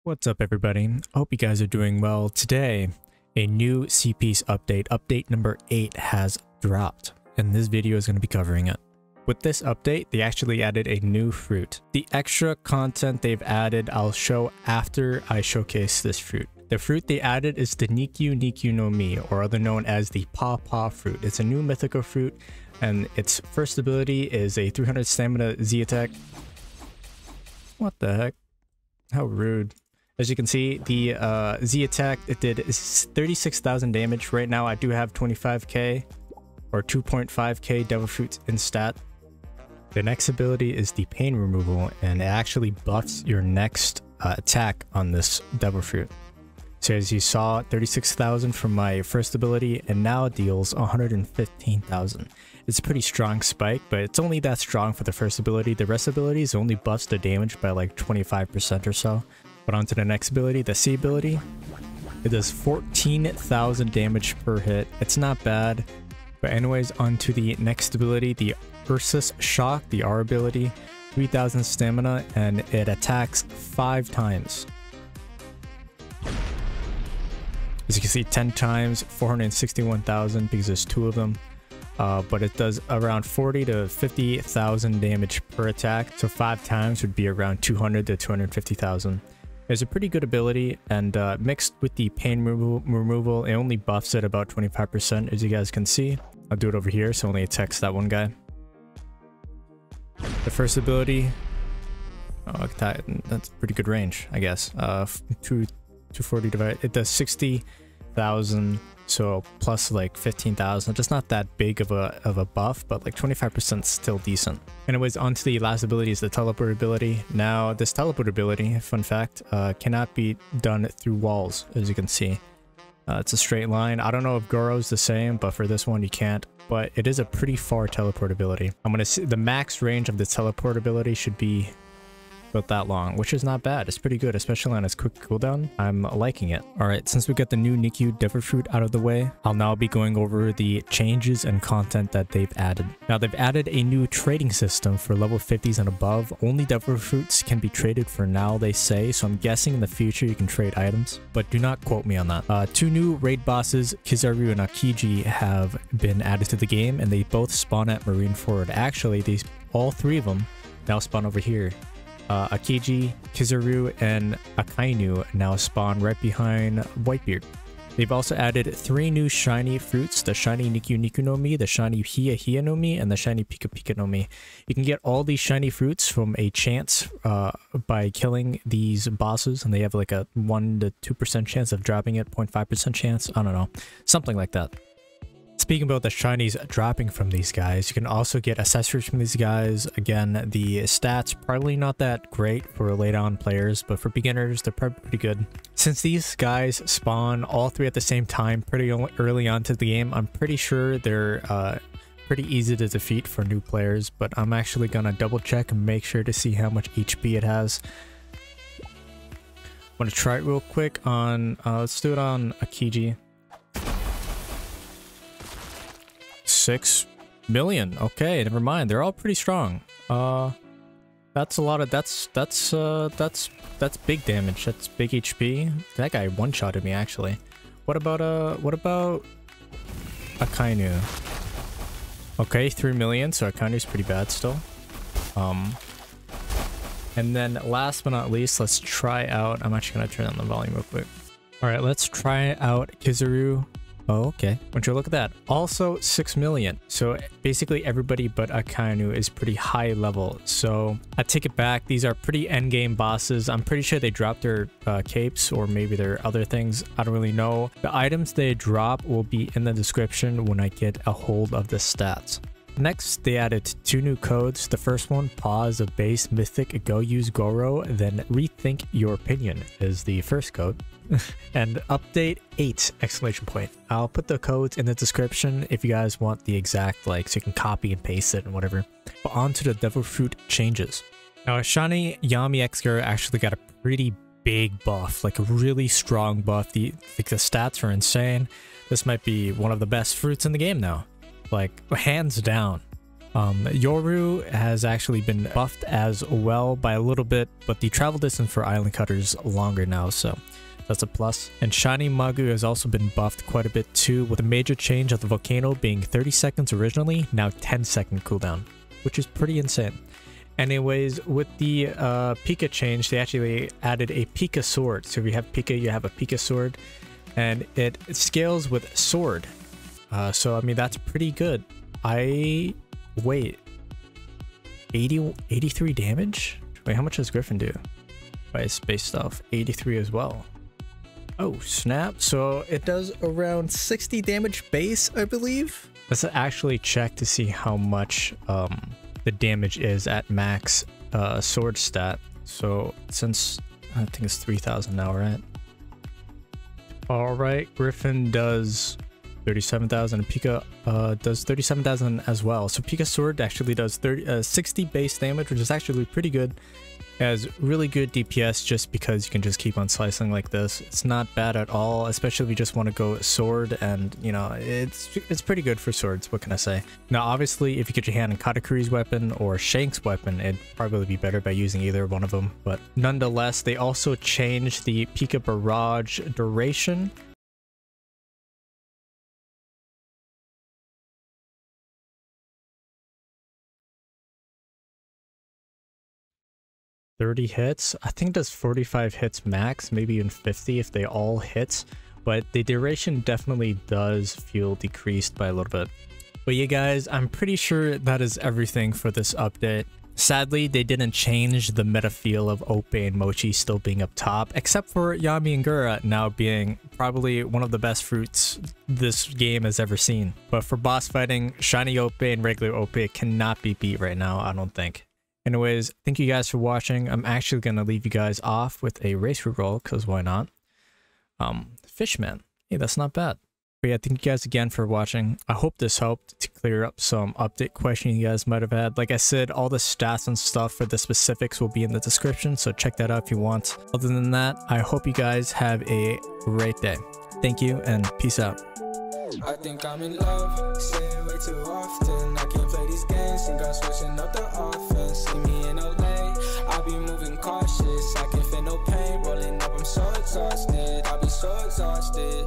What's up, everybody? I hope you guys are doing well. Today, a new C-Piece update number 8 has dropped, and this video is going to be covering it. With this update, they actually added a new fruit. The extra content they've added I'll show after I showcase this fruit. The fruit they added is the Nikyu no Mi, or other known as the PAW fruit. It's a new mythical fruit, and its first ability is a 300 stamina Z attack. What the heck? How rude. As you can see, the Z attack, it did 36,000 damage. Right now, I do have 25k or 2.5k Devil Fruits in stat. The next ability is the pain removal, and it actually buffs your next attack on this Devil Fruit. So as you saw, 36,000 from my first ability, and now it deals 115,000. It's a pretty strong spike, but it's only that strong for the first ability. The rest abilities only buffs the damage by like 25% or so. But on to the next ability, the C ability. It does 14,000 damage per hit. It's not bad. But anyways, on to the next ability, the Ursus Shock, the R ability. 3,000 stamina, and it attacks 5 times. As you can see, 10 times, 461,000 because there's 2 of them. But it does around 40 to 50,000 damage per attack. So 5 times would be around 200 to 250,000. It's a pretty good ability, and mixed with the pain removal, it only buffs it about 25%, as you guys can see. I'll do it over here, so it only attacks that one guy. The first ability, that's pretty good range, I guess. 240 divided, it does 60,000, so plus like 15,000. Just not that big of a buff, but like 25% still decent. Anyways, on to the last ability is the teleport ability. Now, this teleport ability, fun fact, cannot be done through walls, as you can see. It's a straight line. I don't know if Goro's the same, but for this one you can't. But it is a pretty far teleport ability. I'm gonna see the max range of the teleport ability should be about that long, which is not bad. It's pretty good, especially on its quick cooldown. I'm liking it. All right, since we got the new Nikyu Devil Fruit out of the way, I'll now be going over the changes and content that they've added. Now, they've added a new trading system for level 50s and above. Only Devil Fruits can be traded for now, they say, so I'm guessing in the future you can trade items, but do not quote me on that. 2 new raid bosses, Kizaru and Akiji, have been added to the game, and they both spawn at Marineford. Actually, all 3 of them now spawn over here. Akiji, Kizaru, and Akainu now spawn right behind Whitebeard. They've also added 3 new shiny fruits, the shiny Nikyu no Mi, the shiny Hie no Mi, and the shiny Pika no Mi. You can get all these shiny fruits from a chance by killing these bosses, and they have like a 1 to 2% chance of dropping it, 0.5% chance, I don't know, something like that. Speaking about the shinies dropping from these guys, you can also get accessories from these guys. Again, the stats probably not that great for late on players, but for beginners, they're probably pretty good. Since these guys spawn all 3 at the same time pretty early on to the game, I'm pretty sure they're pretty easy to defeat for new players, but I'm actually gonna double check and make sure to see how much HP it has. I'm gonna try it real quick on, let's do it on Akiji. 6 million. Okay, never mind. They're all pretty strong. That's a lot of that's big damage. That's big HP. That guy one-shotted me actually. What about Akainu? Okay, 3 million. So Akainu's pretty bad still. And then last but not least, let's try out. I'm actually gonna turn on the volume real quick. All right, let's try out Kizaru. Oh, okay. Would you look at that? Also 6 million. So basically everybody but Akainu is pretty high level. So I take it back. These are pretty endgame bosses. I'm pretty sure they dropped their capes, or maybe there are other things. I don't really know. The items they drop will be in the description when I get a hold of the stats. Next, they added 2 new codes. The first one, pause of base mythic, go use Goro, then rethink your opinion is the first code. And update 8 exclamation point. I'll put the codes in the description if you guys want the exact, like, so you can copy and paste it and whatever. But on to the Devil Fruit changes. Now, shiny Yami X-Gar actually got a pretty big buff, like a really strong buff. The stats are insane. This might be one of the best fruits in the game now. Like, hands down. Yoru has actually been buffed as well by a little bit, but the travel distance for Island Cutter is longer now, so that's a plus. And Shiny Magu has also been buffed quite a bit too, with a major change of the volcano being 30 seconds originally, now 10-second cooldown, which is pretty insane. Anyways, with the Pika change, they actually added a Pika sword. So if you have Pika, you have a Pika sword, and it scales with sword. So I mean, that's pretty good. Wait, 83 damage? Wait, how much does Griffin do? By space stuff, 83 as well. Oh, snap. So it does around 60 damage base, I believe. Let's actually check to see how much the damage is at max sword stat. So since I think it's 3,000 now, right? All right, Griffin does 37,000 and Pika does 37,000 as well. So Pika sword actually does 60 base damage, which is actually pretty good. Has really good DPS just because you can just keep on slicing like this. It's not bad at all, especially if you just want to go sword, and you know, it's pretty good for swords. What can I say? Now obviously if you get your hand on Katakuri's weapon or Shank's weapon, it'd probably be better by using either one of them, but nonetheless they also changed the Pika barrage duration. $30 hits. I think it does 45 hits max, maybe even 50 if they all hit, but the duration definitely does feel decreased by a little bit. But yeah guys, I'm pretty sure that is everything for this update. Sadly, they didn't change the meta feel of Ope and Mochi still being up top, except for Yami and Gura now being probably one of the best fruits this game has ever seen. But for boss fighting, Shiny Ope and regular Ope cannot be beat right now, I don't think. Anyways, thank you guys for watching. I'm actually going to leave you guys off with a race reroll, because why not? Fishman. Hey, that's not bad. But yeah, thank you guys again for watching. I hope this helped to clear up some update questions you guys might have had. Like I said, all the stats and stuff for the specifics will be in the description, so check that out if you want. Other than that, I hope you guys have a great day. Thank you, and peace out. I think I'm in love, say it way too often. I can't play these games, think I'm switching up the offense. See me in LA, I'll be moving cautious. I can feel no pain rolling up, I'm so exhausted. I'll be so exhausted.